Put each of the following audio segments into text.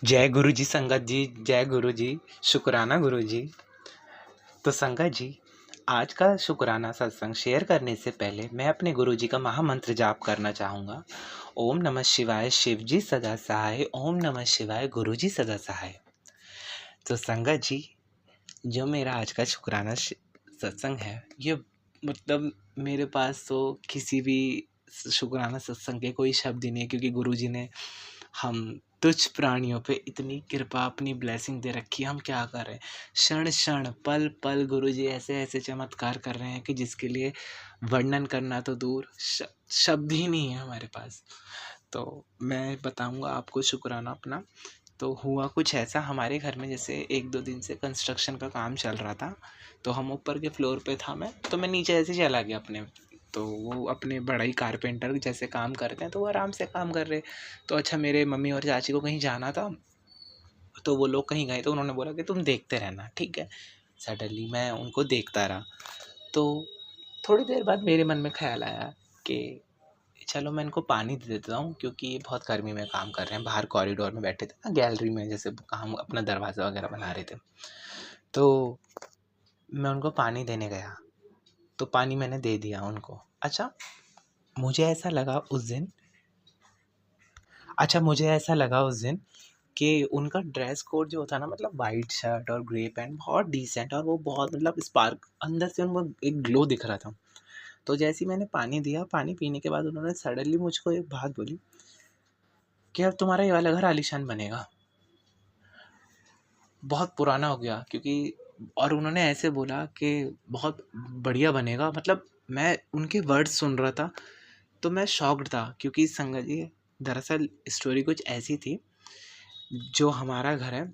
जय गुरु जी संगत जी, जय गुरु जी, शुक्राना गुरु जी। तो संगत जी, आज का शुक्राना सत्संग शेयर करने से पहले मैं अपने गुरु जी का महामंत्र जाप करना चाहूँगा। ओम नमः शिवाय, शिव जी सदा सहाय। ओम नमः शिवाय, गुरु जी सदा सहाय। तो संगत जी, जो मेरा आज का शुक्राना सत्संग है, ये मतलब मेरे पास तो किसी भी शुक्राना सत्संग के कोई शब्द ही नहीं है, क्योंकि गुरु जी ने हम तुच्छ प्राणियों पे इतनी कृपा, अपनी ब्लेसिंग दे रखी है। हम क्या कर रहे हैं, क्षण क्षण पल पल गुरु जी ऐसे ऐसे चमत्कार कर रहे हैं कि जिसके लिए वर्णन करना तो दूर, शब्द ही नहीं है हमारे पास। तो मैं बताऊंगा आपको शुक्राना अपना। तो हुआ कुछ ऐसा हमारे घर में, जैसे 1-2 दिन से कंस्ट्रक्शन का काम चल रहा था, तो हम ऊपर के फ्लोर पे था मैं, तो मैं नीचे ऐसे चला गया अपने। तो वो अपने बड़ा ही कारपेंटर जैसे काम करते हैं, तो वो आराम से काम कर रहे। तो अच्छा, मेरे मम्मी और चाची को कहीं जाना था, तो वो लोग कहीं गए, तो उन्होंने बोला कि तुम देखते रहना, ठीक है। सडनली मैं उनको देखता रहा। तो थोड़ी देर बाद मेरे मन में ख्याल आया कि चलो मैं इनको पानी दे देता हूँ, क्योंकि ये बहुत गर्मी में काम कर रहे हैं। बाहर कॉरिडोर में बैठे थे ना, गैलरी में, जैसे हम अपना दरवाज़ा वगैरह बना रहे थे। तो मैं उनको पानी देने गया, तो पानी मैंने दे दिया उनको। मुझे ऐसा लगा उस दिन मुझे ऐसा लगा उस दिन कि उनका ड्रेस कोड जो था ना, मतलब वाइट शर्ट और ग्रे पैंट, बहुत डिसेंट, और वो बहुत मतलब स्पार्क, अंदर से उनको एक ग्लो दिख रहा था। तो जैसे ही मैंने पानी दिया, पानी पीने के बाद उन्होंने सडनली मुझको एक बात बोली कि अब तुम्हारा ये वाला घर आलीशान बनेगा, बहुत पुराना हो गया, क्योंकि और उन्होंने ऐसे बोला कि बहुत बढ़िया बनेगा। मतलब मैं उनके वर्ड्स सुन रहा था, तो मैं शॉक्ड था, क्योंकि संगत जी, दरअसल स्टोरी कुछ ऐसी थी। जो हमारा घर है,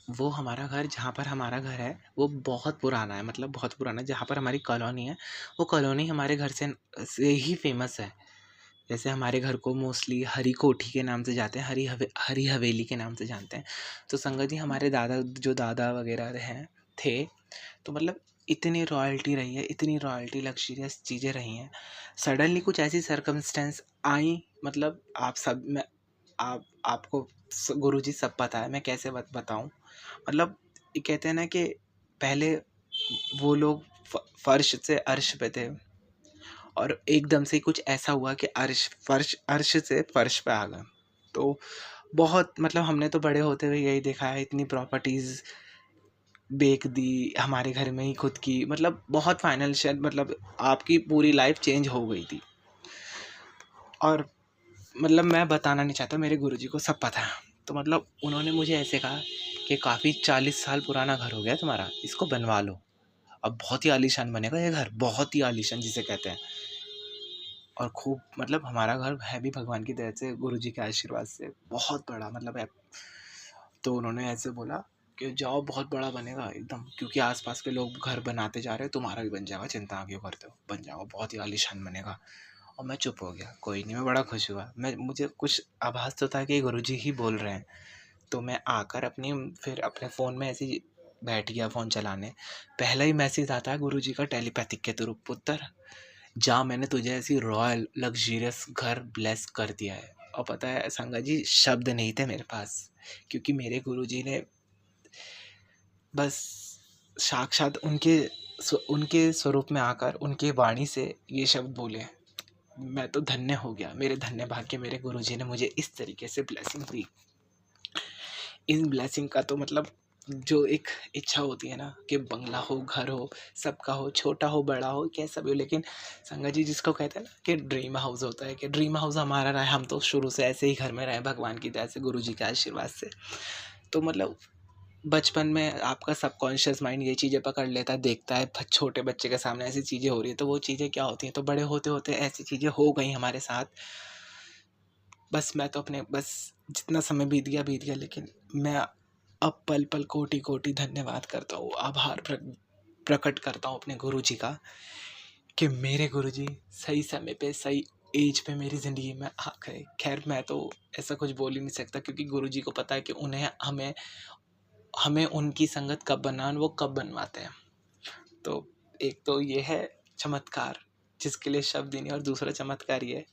वो हमारा घर, जहाँ पर हमारा घर है, वो बहुत पुराना है, मतलब बहुत पुराना। जहाँ पर हमारी कॉलोनी है, वो कॉलोनी हमारे घर से ही फेमस है। जैसे हमारे घर को मोस्टली हरी कोठी के नाम से जाते हैं, हरी हवेली के नाम से जानते हैं। तो संगत जी, हमारे दादा, जो दादा वगैरह हैं थे, तो मतलब इतनी रॉयल्टी रही है, इतनी रॉयल्टी, लग्जरियस चीज़ें रही हैं। सडनली कुछ ऐसी सर्कमस्टेंस आई, मतलब आपको गुरुजी सब पता है, मैं कैसे बताऊं। मतलब ये कहते हैं ना कि पहले वो लोग फर्श से अर्श पे थे, और एकदम से कुछ ऐसा हुआ कि अर्श से फर्श पे आ गए। तो बहुत, मतलब हमने तो बड़े होते हुए यही देखा है, इतनी प्रॉपर्टीज़ बेच दी हमारे घर में ही खुद की, मतलब बहुत फाइनेंशियल, मतलब आपकी पूरी लाइफ चेंज हो गई थी। और मतलब मैं बताना नहीं चाहता, मेरे गुरुजी को सब पता है। तो मतलब उन्होंने मुझे ऐसे कहा कि काफ़ी 40 साल पुराना घर हो गया तुम्हारा, इसको बनवा लो, अब बहुत ही आलीशान बनेगा ये घर, बहुत ही आलीशान जिसे कहते हैं। और खूब, मतलब हमारा घर है भी भगवान की दया से, गुरुजी के आशीर्वाद से बहुत बड़ा मतलब है। तो उन्होंने ऐसे बोला कि जाओ, बहुत बड़ा बनेगा एकदम, क्योंकि आसपास के लोग घर बनाते जा रहे हैं, तुम्हारा भी बन जाएगा, चिंता क्यों करते हो, बन जाओ, बहुत ही आलीशान बनेगा। और मैं चुप हो गया, कोई नहीं, मैं बड़ा खुश हुआ। मुझे कुछ आभास तो था कि गुरुजी ही बोल रहे हैं। तो मैं आकर फिर अपने फ़ोन में ऐसे ही बैठ गया फ़ोन चलाने। पहला ही मैसेज आता है गुरुजी का टेलीपैथिक के थ्रू, पुत्र जा, मैंने तुझे ऐसी रॉयल लग्जरियस घर ब्लेस कर दिया है। और पता है संगत जी, शब्द नहीं थे मेरे पास, क्योंकि मेरे गुरुजी ने बस साक्षात उनके स्वरूप में आकर, उनके वाणी से ये शब्द बोले। मैं तो धन्य हो गया, मेरे धन्य भाग्य, मेरे गुरुजी ने मुझे इस तरीके से ब्लेसिंग दी। इन ब्लेसिंग का तो मतलब, जो एक इच्छा होती है ना कि बंगला हो, घर हो, सबका हो, छोटा हो, बड़ा हो, कैसा भी हो, लेकिन संगत जी, जिसको कहते हैं ना कि ड्रीम हाउस होता है, कि ड्रीम हाउस हमारा रहा है। हम तो शुरू से ऐसे ही घर में रहे, भगवान की दया से, गुरु जी के आशीर्वाद से। तो मतलब बचपन में आपका सबकॉन्शियस माइंड ये चीज़ें पकड़ लेता है, देखता है छोटे बच्चे के सामने ऐसी चीज़ें हो रही है, तो वो चीज़ें क्या होती हैं, तो बड़े होते होते ऐसी चीज़ें हो गई हमारे साथ। बस मैं तो अपने, बस जितना समय बीत गया, लेकिन मैं अब पल पल कोटि कोटि धन्यवाद करता हूँ, आभार प्रकट करता हूँ अपने गुरुजी का, कि मेरे गुरुजी सही समय पे, सही एज पे मेरी ज़िंदगी में आ गए। खैर, मैं तो ऐसा कुछ बोल ही नहीं सकता, क्योंकि गुरुजी को पता है कि उन्हें हमें हमें उनकी संगत कब बनाना, वो कब बनवाते हैं। तो एक तो ये है चमत्कार, जिसके लिए शब्द ही नहीं, और दूसरा चमत्कार ये है।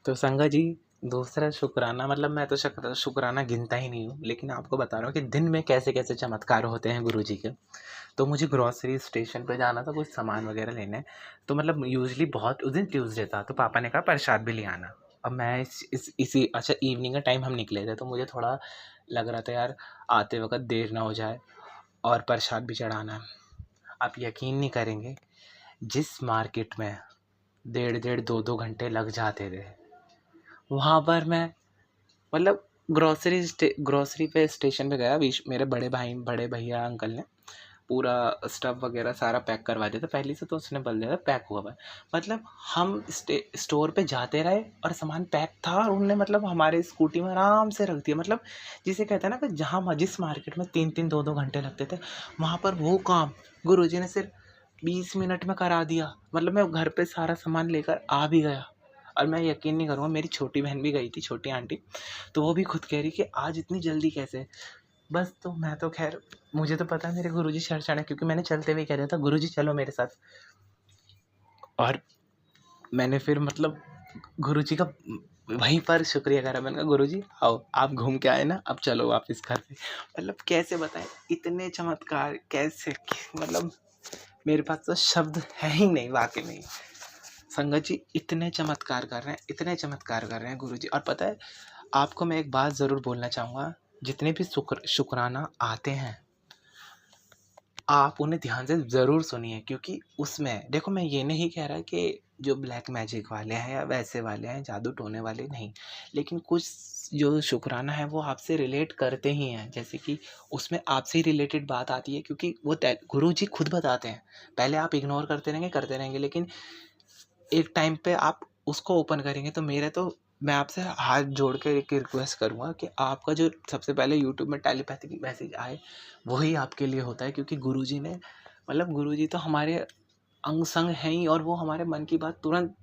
तो संगत जी, दूसरा शुक्राना, मतलब मैं तो शुक्राना गिनता ही नहीं हूँ, लेकिन आपको बता रहा हूँ कि दिन में कैसे-कैसे चमत्कार होते हैं गुरुजी के। तो मुझे ग्रोसरी स्टेशन पे जाना था, कुछ सामान वगैरह लेने। तो मतलब यूजुअली बहुत उस दिन ट्यूसडे था, तो पापा ने कहा प्रसाद भी ले आना। अब मैं इसी अच्छा इवनिंग का टाइम हम निकले थे, तो मुझे थोड़ा लग रहा था यार आते वक़्त देर ना हो जाए और प्रसाद भी चढ़ाना है। आप यकीन नहीं करेंगे, जिस मार्केट में डेढ़-डेढ़ 2-2 घंटे लग जाते थे, वहाँ पर मैं मतलब ग्रोसरी पे स्टेशन पे गया। बीच मेरे बड़े भैया अंकल ने पूरा स्टफ़ वगैरह सारा पैक करवा दिया था पहले से, तो उसने बोल दिया था पैक हुआ हुआ है। मतलब हम स्टोर पे जाते रहे और सामान पैक था, और उन्होंने मतलब हमारे स्कूटी में आराम से रख दिया। मतलब जिसे कहते हैं ना कि जहाँ जिस मार्केट में 3-3 2-2 घंटे लगते थे, वहाँ पर वो काम गुरुजी ने सिर्फ 20 मिनट में करा दिया। मतलब मैं घर पे सारा सामान लेकर आ भी गया। और मैं यकीन नहीं करूँगा, मेरी छोटी बहन भी गई थी, छोटी आंटी, तो वो भी खुद कह रही कि आज इतनी जल्दी कैसे। बस तो मैं तो खैर, मुझे तो पता है मेरे गुरुजी शरशण है, क्योंकि मैंने चलते हुए कह दिया था गुरुजी चलो मेरे साथ। और मैंने फिर मतलब गुरुजी का वहीं पर शुक्रिया करा। मैंने कहा गुरुजी आओ, आप घूम के आए ना, अब चलो वापस घर पे। मतलब कैसे बताएं इतने चमत्कार कैसे, मतलब मेरे पास तो शब्द है ही नहीं वाकई में। संगत जी इतने चमत्कार कर रहे हैं, इतने चमत्कार कर रहे हैं गुरुजी। और पता है आपको मैं एक बात ज़रूर बोलना चाहूँगा, जितने भी शुक्राना आते हैं, आप उन्हें ध्यान से ज़रूर सुनिए, क्योंकि उसमें देखो, मैं ये नहीं कह रहा कि जो ब्लैक मैजिक वाले हैं या वैसे वाले हैं, जादू टोने वाले नहीं, लेकिन कुछ जो शुक्राना है वो आपसे रिलेट करते ही हैं। जैसे कि उसमें आपसे ही रिलेटेड बात आती है, क्योंकि वो गुरुजी खुद बताते हैं। पहले आप इग्नोर करते रहेंगे, लेकिन एक टाइम पे आप उसको ओपन करेंगे। तो मैं आपसे हाथ जोड़ के एक रिक्वेस्ट करूँगा कि आपका जो सबसे पहले यूट्यूब में टेलीपैथिक मैसेज आए, वही आपके लिए होता है, क्योंकि गुरुजी ने मतलब गुरुजी तो हमारे अंग संग हैं ही, और वो हमारे मन की बात तुरंत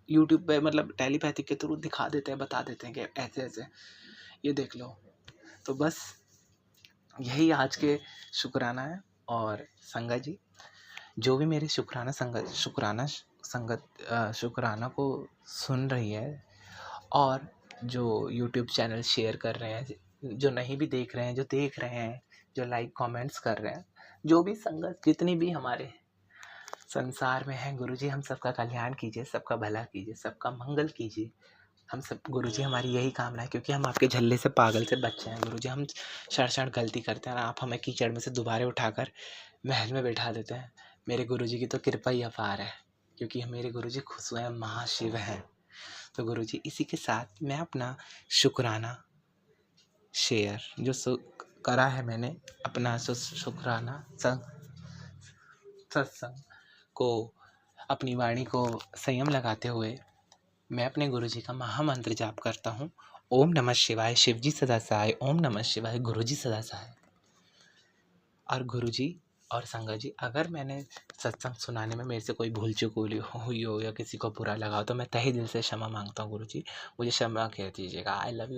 यूट्यूब पे मतलब टेलीपैथिक के थ्रू दिखा देते हैं, बता देते हैं कि ऐसे-ऐसे ये देख लो। तो बस यही आज के शुक्राना है। और संगत जी, जो भी मेरे शुक्राना को सुन रही है, और जो यूट्यूब चैनल शेयर कर रहे हैं, जो नहीं भी देख रहे हैं, जो देख रहे हैं, जो लाइक कमेंट्स कर रहे हैं, जो भी संगत जितनी भी हमारे संसार में है, गुरुजी हम सबका कल्याण कीजिए, सबका भला कीजिए, सबका मंगल कीजिए। हम सब गुरुजी, हमारी यही कामना है, क्योंकि हम आपके झल्ले से पागल से बच्चे हैं गुरुजी। हम क्षण गलती करते हैं, और आप हमें कीचड़ में से दोबारा उठाकर महल में बैठा देते हैं। मेरे गुरुजी की तो कृपा ही अपार है, क्योंकि मेरे गुरुजी खुद स्वयं महाशिव हैं। तो गुरुजी, इसी के साथ मैं अपना शुक्राना शेयर जो करा है मैंने, अपना शुक्राना सत्संग को, अपनी वाणी को संयम लगाते हुए मैं अपने गुरुजी का महामंत्र जाप करता हूँ। ओम नमः शिवाय, शिवजी सदा सहाय। ओम नमः शिवाय, गुरुजी सदा सहाय। और गुरुजी और संगत जी, अगर मैंने सत्संग सुनाने में मेरे से कोई भूल चूक हुई हो या किसी को बुरा लगा हो, तो मैं तहे दिल से क्षमा मांगता हूँ गुरुजी, मुझे क्षमा कह दीजिएगा। I love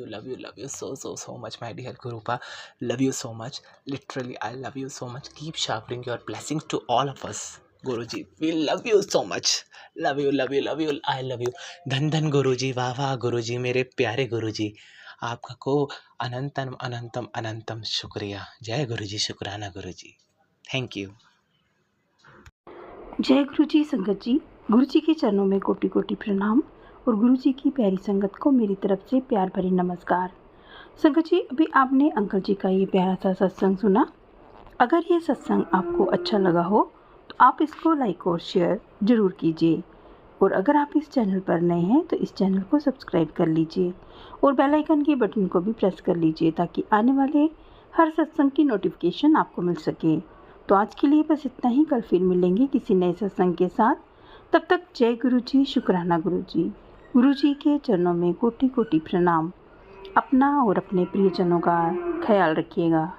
you so much my dear Gurupa, love you so much, literally I love you so much. Keep showering your blessings to all of us Guruji, we love you so much, love you, I love you. धन धन गुरुजी, वाह वाह गुरुजी, मेरे प्यारे गुरुजी, आपका को अनंतम अनंतम अनंतम शुक्रिया। जय गुरुजी, शुक्राना गुरुजी, थैंक यू। जय गुरुजी। संगत जी, गुरुजी के चरणों में कोटि कोटि प्रणाम, और गुरुजी की प्यारी संगत को मेरी तरफ से प्यार भरी नमस्कार। संगत जी, अभी आपने अंकल जी का ये प्यारा सा सत्संग सुना। अगर ये सत्संग आपको अच्छा लगा हो तो आप इसको लाइक और शेयर ज़रूर कीजिए, और अगर आप इस चैनल पर नए हैं तो इस चैनल को सब्सक्राइब कर लीजिए, और बेल आइकन के बटन को भी प्रेस कर लीजिए, ताकि आने वाले हर सत्संग की नोटिफिकेशन आपको मिल सके। तो आज के लिए बस इतना ही। कल फिर मिलेंगे किसी नए सत्संग के साथ। तब तक जय गुरुजी, शुक्राना गुरुजी। गुरुजी के चरणों में कोटि कोटि प्रणाम। अपना और अपने प्रियजनों का ख्याल रखिएगा।